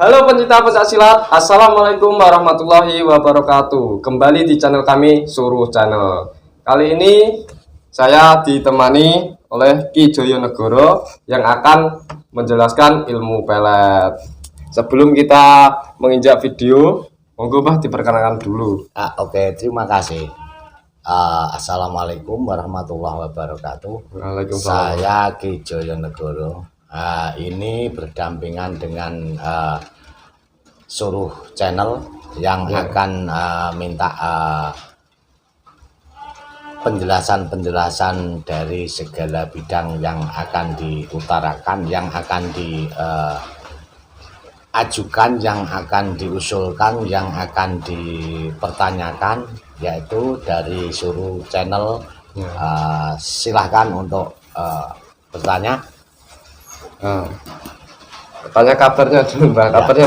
Halo pencinta pencak silat, Assalamualaikum warahmatullahi wabarakatuh. Kembali di channel kami, Suruh Channel. Kali ini saya ditemani oleh Ki Joyonegoro yang akan menjelaskan ilmu pelet. Sebelum kita menginjak video, monggo Mbah diperkenalkan dulu. Oke, terima kasih. Assalamualaikum warahmatullahi wabarakatuh. Waalaikumsalam. Saya Ki Joyonegoro. Ini berdampingan dengan Suruh Channel yang akan minta penjelasan-penjelasan dari segala bidang yang akan diutarakan, yang akan diajukan, yang akan diusulkan, yang akan dipertanyakan, yaitu dari Suruh Channel. Silahkan untuk bertanya. Tanya kabarnya dulu Mbak, kabarnya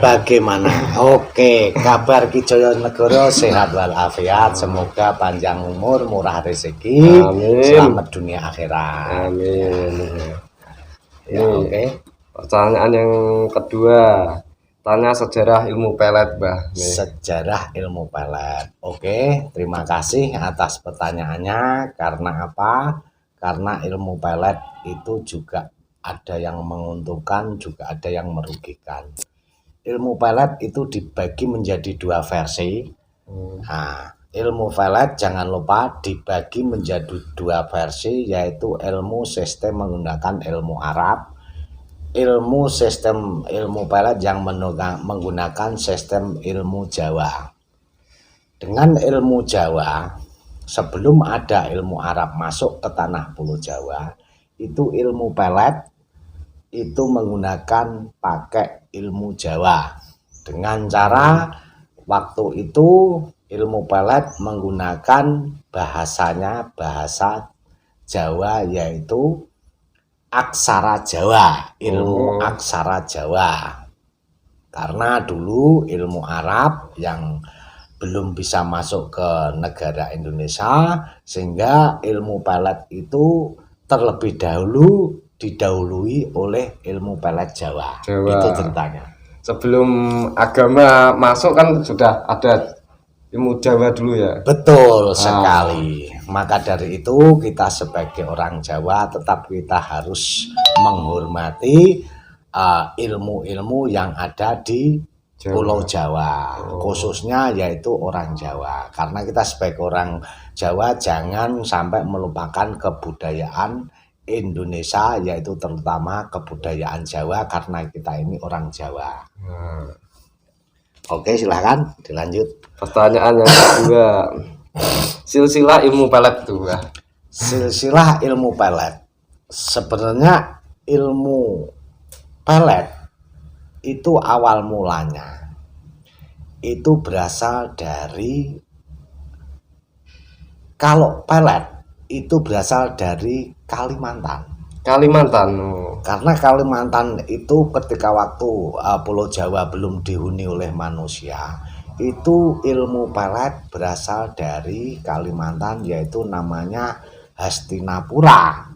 bagaimana? Oke, kabar Ki Joyonegoro sehat walafiat, semoga panjang umur, murah rezeki, selamat dunia akhirat. Amin. Ya, oke. Pertanyaan yang kedua, tanya sejarah ilmu pelet, Mbah. Sejarah ilmu pelet. Oke, terima kasih atas pertanyaannya. Karena apa? Karena ilmu pelet itu juga ada yang menguntungkan, juga ada yang merugikan. Ilmu pelet itu dibagi menjadi dua versi. Nah, ilmu pelet jangan lupa dibagi menjadi dua versi, yaitu ilmu sistem menggunakan ilmu Arab, ilmu pelet yang menggunakan sistem ilmu Jawa. Dengan ilmu Jawa, sebelum ada ilmu Arab masuk ke tanah Pulau Jawa, itu ilmu pelet itu menggunakan pakai ilmu Jawa. Dengan cara waktu itu ilmu pelet menggunakan bahasanya bahasa Jawa, yaitu aksara Jawa, ilmu aksara Jawa. Karena dulu ilmu Arab yang belum bisa masuk ke negara Indonesia, sehingga ilmu pelet itu terlebih dahulu didahului oleh ilmu pelet Jawa. Itu ceritanya. Sebelum agama masuk kan sudah ada ilmu Jawa dulu ya. Betul sekali. Maka dari itu kita sebagai orang Jawa tetap kita harus menghormati ilmu-ilmu yang ada di Pulau Jawa, khususnya yaitu orang Jawa. Karena kita sebagai orang Jawa jangan sampai melupakan kebudayaan Indonesia, yaitu terutama kebudayaan Jawa, karena kita ini orang Jawa. Oke, silahkan dilanjut. Pertanyaan yang kedua, silsilah ilmu pelet itu, Mbah. Silsilah ilmu pelet. Sebenarnya ilmu pelet itu awal mulanya itu berasal dari, kalau pelet itu berasal dari Kalimantan. Karena Kalimantan itu ketika waktu Pulau Jawa belum dihuni oleh manusia, itu ilmu pelet berasal dari Kalimantan, yaitu namanya Hastinapura.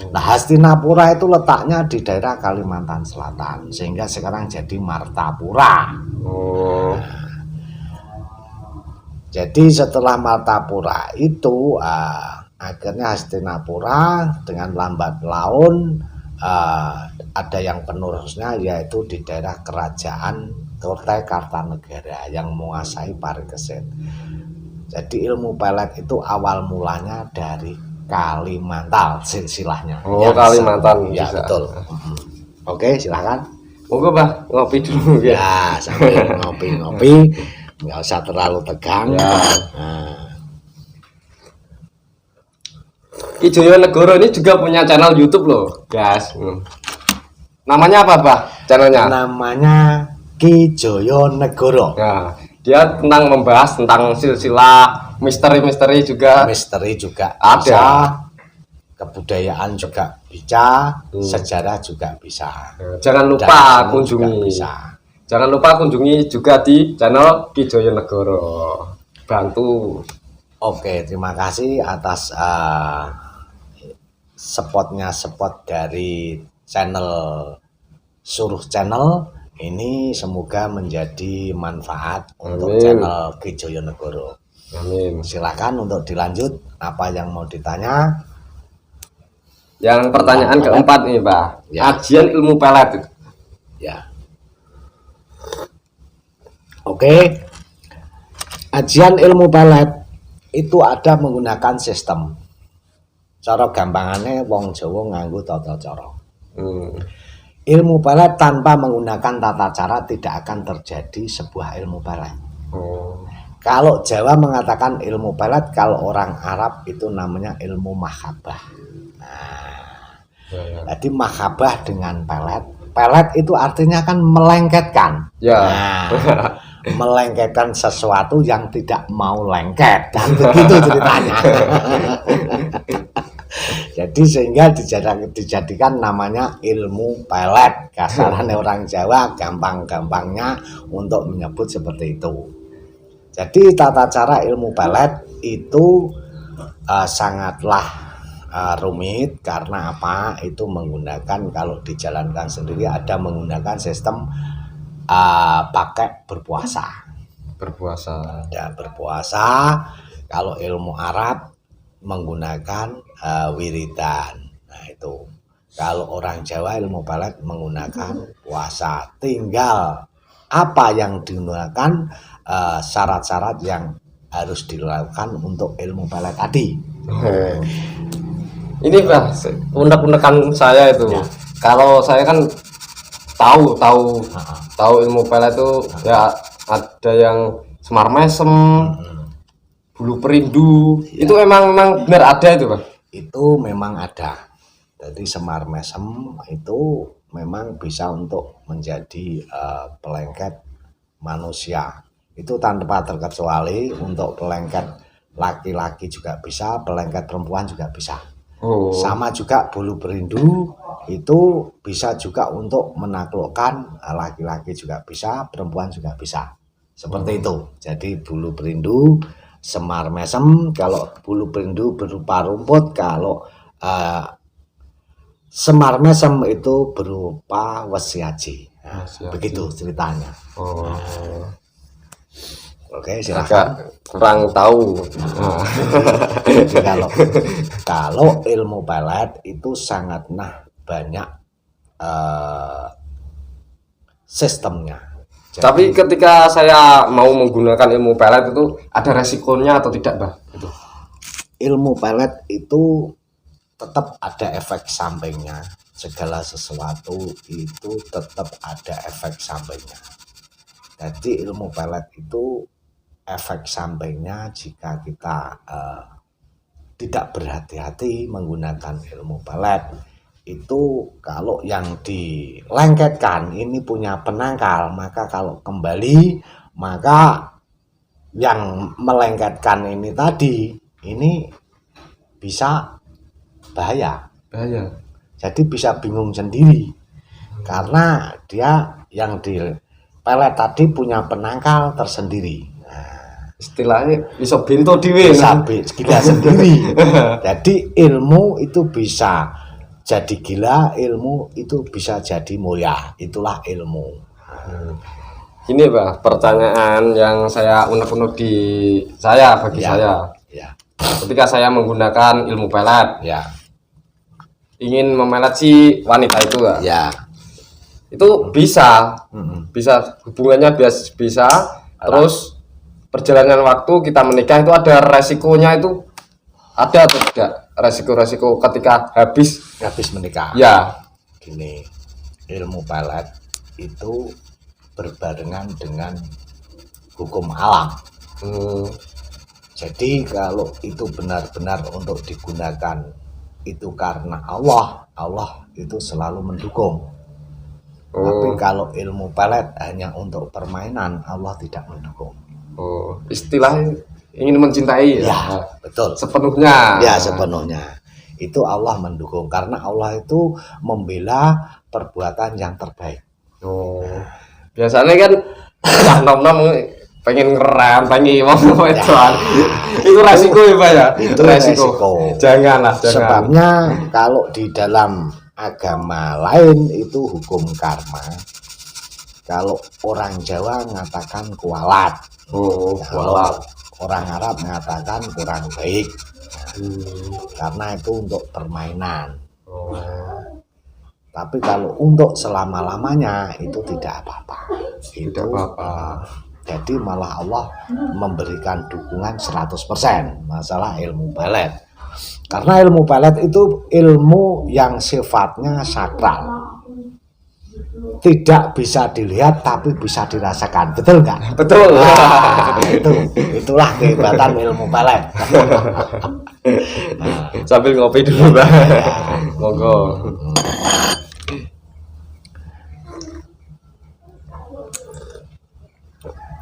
Nah, Hastinapura itu letaknya di daerah Kalimantan Selatan, sehingga sekarang jadi Martapura. Jadi setelah Martapura itu akhirnya Hastinapura dengan lambat laun ada yang penerusnya, yaitu di daerah kerajaan Kartanegara yang menguasai Parikesit. Jadi ilmu pelet itu awal mulanya dari Kalimantan silsilahnya. Kalimantan. Ya, betul. Oke, silahkan. Monggo Mbah, ngopi dulu ya. Ya, sambil ngopi-ngopi, nggak usah terlalu tegang. Ki Joyonegoro ini juga punya channel YouTube loh, guys. Namanya apa, Mbah? Channelnya? Namanya Ki Joyonegoro. Nah, dia membahas tentang silsilah misteri-misteri juga. Misteri juga ada. Bisa, kebudayaan juga bisa, sejarah juga bisa. Jangan lupa kunjungi. Jangan lupa kunjungi juga di channel Ki Joyonegoro. Bantu. Oke, terima kasih atas spot dari channel Suruh Channel. Ini semoga menjadi manfaat untuk Amin. channel Ki Joyonegoro. Amin. Silakan untuk dilanjut apa yang mau ditanya. Yang pertanyaan keempat nih, Pak. Ya. Ajian ilmu pelet. Ya. Oke. Ajian ilmu pelet itu ada menggunakan sistem. Cara gampangannya wong Jawa nganggo tata cara. Ilmu pelet tanpa menggunakan tata cara tidak akan terjadi sebuah ilmu pelet. Kalau Jawa mengatakan ilmu pelet, kalau orang Arab itu namanya ilmu mahabbah. Jadi mahabbah dengan pelet. Pelet itu artinya kan melengketkan. Ya. Nah, melengketkan sesuatu yang tidak mau lengket, kan begitu ceritanya. Jadi sehingga dijadikan namanya ilmu pelet. Kasarannya orang Jawa gampang-gampangnya untuk menyebut seperti itu. Jadi tata cara ilmu pelet itu sangatlah rumit karena apa? Itu menggunakan, kalau dijalankan sendiri ada menggunakan sistem pakai berpuasa. Ya, berpuasa. Kalau ilmu Arab menggunakan wiridan. Nah itu. Kalau orang Jawa ilmu pelet menggunakan puasa. Tinggal apa yang digunakan, syarat-syarat yang harus dilakukan untuk ilmu pelet tadi. Ini Pak, unek-unekan saya itu. Ya. Kalau saya kan tahu ilmu pelet itu ya ada yang Semar Mesem, Bulu Perindu. Ya. Itu memang benar ada itu, Pak. Itu memang ada. Jadi Semar Mesem itu memang bisa untuk menjadi pelengket manusia. Itu tanpa terkecuali untuk pelengket laki-laki juga bisa, pelengket perempuan juga bisa. Sama juga Bulu Perindu itu bisa juga untuk menaklukkan laki-laki juga bisa, perempuan juga bisa. Seperti itu. Jadi Bulu Perindu, Semar Mesem, kalau Bulu Perindu berupa rumput, kalau Semar Mesem itu berupa wesiaji. Nah, begitu ceritanya. Oke, silakan. Kurang tahu. Jadi kalau ilmu pelet itu sangat banyak sistemnya. Jadi, tapi ketika saya mau menggunakan ilmu pelet itu ada resikonya atau tidak, Pak? Ilmu pelet itu tetap ada efek sampingnya. Segala sesuatu itu tetap ada efek sampingnya. Jadi ilmu pelet itu efek sampingnya jika kita tidak berhati-hati menggunakan ilmu pelet itu, kalau yang dilengketkan ini punya penangkal, maka kalau kembali maka yang melengketkan ini tadi ini bisa bahaya. Jadi bisa bingung sendiri karena dia yang di pelet tadi punya penangkal tersendiri. Istilahnya bisa bento diwe, bisa gila sendiri. Jadi ilmu itu bisa jadi gila, ilmu itu bisa jadi mulia. Itulah ilmu. Ini Pak, pertanyaan yang saya unek-unek di bagi saya. Ya. Ketika saya menggunakan ilmu pelet, Ya. ingin memelet si wanita itu, Pak. Ya. Itu bisa hubungannya bisa. Terus perjalanan waktu kita menikah itu ada resikonya, itu ada atau tidak resiko-resiko ketika habis menikah? Ya. Gini, ilmu pelet itu berbarengan dengan hukum alam. Jadi kalau itu benar-benar untuk digunakan itu karena Allah itu selalu mendukung. Tapi kalau ilmu pelet hanya untuk permainan, Allah tidak mendukung. Istilahnya ingin mencintai ya, betul. Sepenuhnya. Ya, sepenuhnya. Itu Allah mendukung karena Allah itu membela perbuatan yang terbaik. Biasanya kan nom-nom pengen ngerem, pengen ngomong itu resiko ya, Pak ya. Itu resiko. Janganlah. Sebabnya kalau di dalam agama lain itu hukum karma. Kalau orang Jawa mengatakan kualat, Oh, kalau kualat. orang Arab mengatakan kurang baik, karena itu untuk permainan. Oh. Tapi kalau untuk selama-lamanya itu tidak apa-apa. Tidak apa-apa. Jadi malah Allah memberikan dukungan 100% masalah ilmu pelet. Karena ilmu pelet itu ilmu yang sifatnya sakral. Tidak bisa dilihat tapi bisa dirasakan. Betul nggak? Betul. Nah, itulah kehebatan ilmu pelet. Sambil ngopi dulu, Mbak. Monggo.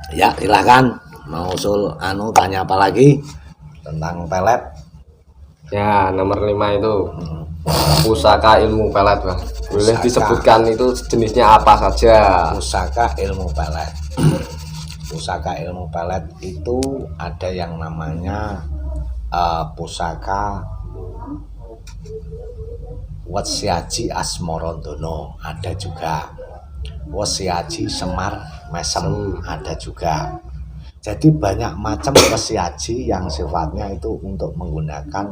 Ya, silakan. Mau usul tanya apa lagi tentang pelet? Ya, nomor 5 itu pusaka ilmu pelet, Bang. Boleh Pusaka. disebutkan itu jenisnya apa saja? Pusaka ilmu pelet. Pusaka ilmu pelet itu ada yang namanya pusaka Wesiaji Asmorondono, ada juga Wesiaji Semar Mesem, ada juga. Jadi banyak macam wesiaji yang sifatnya itu untuk menggunakan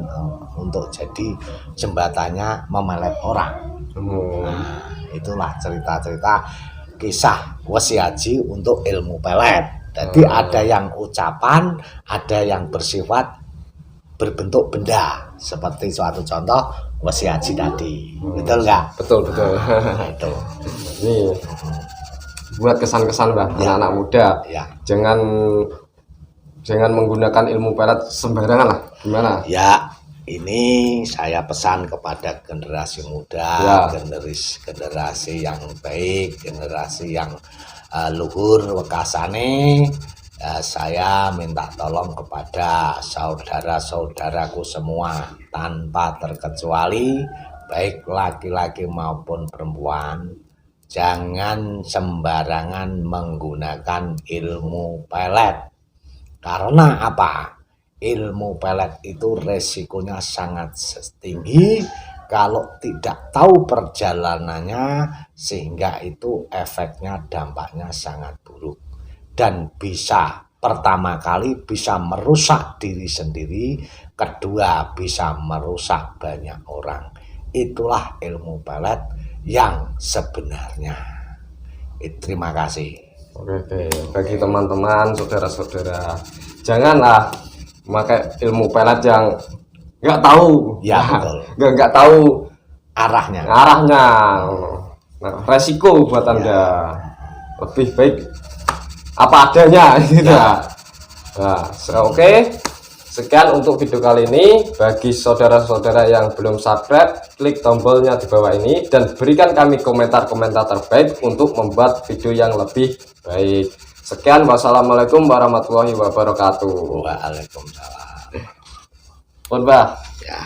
untuk jadi jembatannya memelet orang. Nah, itulah cerita-cerita kisah wesiaji untuk ilmu pelet. Jadi ada yang ucapan, ada yang bersifat berbentuk benda, seperti suatu contoh wesiaji tadi. Betul nggak? Betul, betul. Nah, itu. Nih, buat kesan-kesan, Mbak, Ya. anak muda. Ya. Jangan menggunakan ilmu pelet sembarangan lah. Gimana? Ya, ini saya pesan kepada generasi muda, Ya. generasi yang baik, generasi yang luhur wekasane. Saya minta tolong kepada saudara-saudaraku semua tanpa terkecuali, baik laki-laki maupun perempuan, jangan sembarangan menggunakan ilmu pelet. Karena apa? Ilmu pelet itu resikonya sangat tinggi kalau tidak tahu perjalanannya, sehingga itu efeknya, dampaknya sangat buruk. Dan bisa pertama kali bisa merusak diri sendiri, kedua bisa merusak banyak orang. Itulah ilmu pelet yang sebenarnya. Terima kasih. Oke, bagi teman-teman, saudara-saudara, janganlah memakai ilmu pelet yang nggak tahu. Ya, Nah, betul. nggak tahu Arahnya. Nah, resiko buat Anda. Lebih baik apa adanya gitu. Ya. Nah, oke. Sekian untuk video kali ini. Bagi saudara-saudara yang belum subscribe, klik tombolnya di bawah ini dan berikan kami komentar-komentar terbaik untuk membuat video yang lebih baik. Sekian, wassalamualaikum warahmatullahi wabarakatuh. Waalaikumsalam. Mbak. Ya.